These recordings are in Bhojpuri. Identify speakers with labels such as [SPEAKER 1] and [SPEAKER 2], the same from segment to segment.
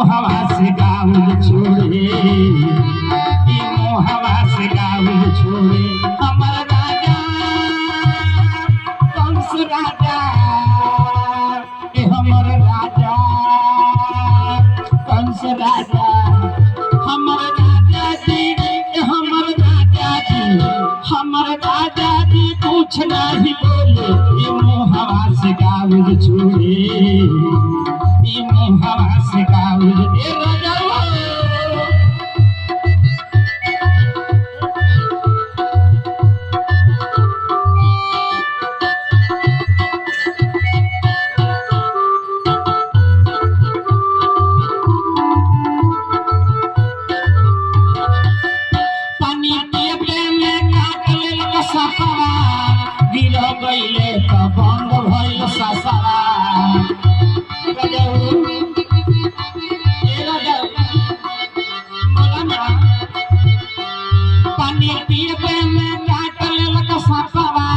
[SPEAKER 1] मोहवा से गाउल छोड़े मोहवा से गाउल छोड़े हमर राजा कंस राजा हमर राजा कंस राजा हमर राजा जी हमर राजा जी हमर राजा जी कुछ नहीं बोले मोहवा से गाउल छोड़े मोहवा से गाउल राजा गईले तो बंद भइल ससरा पानी पिए में काट लेलक ससरा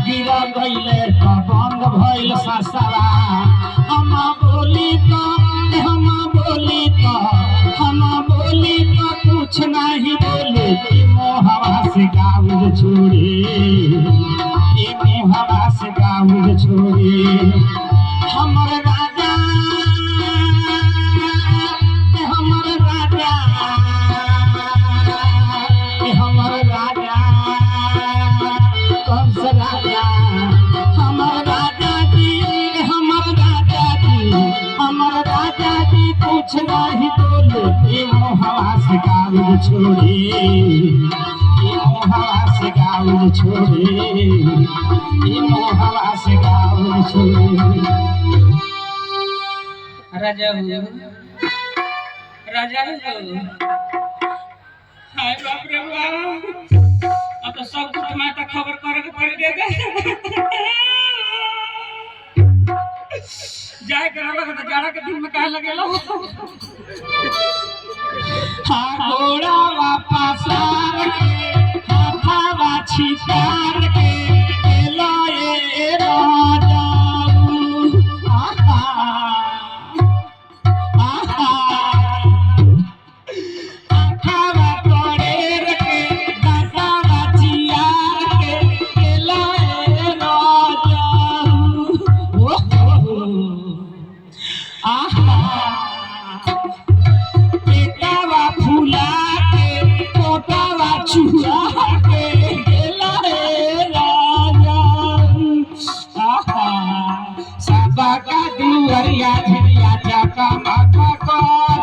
[SPEAKER 1] गिर गईले तो बंद भइल ससरा हम बोली तो कुछ नहीं बोले मोहवा से गाउल छोड़े मोहवा से गाउल छोड़े हमर राजा हमर राजा हमर राजा कंस राजा हमर राजा जी हमर राजा जी हमर राजा जी कुछ नहीं बोले मोहवा से गाउल छोड़े मोहवा से गाउल छोड़े मोहवा से गाउल छोड़े
[SPEAKER 2] राजा राजा हाय बाप रे बाप अब तो सब कुछ मैं तो खबर करे के पड़ देगा जाए करला तो जाड़ा के दिन में काहे लगेला
[SPEAKER 1] हां घोड़ा वापस आर के हाथावा छिपार के लाए राजा आखावा पड़ेर के दातावा चियार के लाए राजा पेटावा फूला के पोटावा चूहा के लाए राजा सबा का दुवरिया झरिया चका मका कर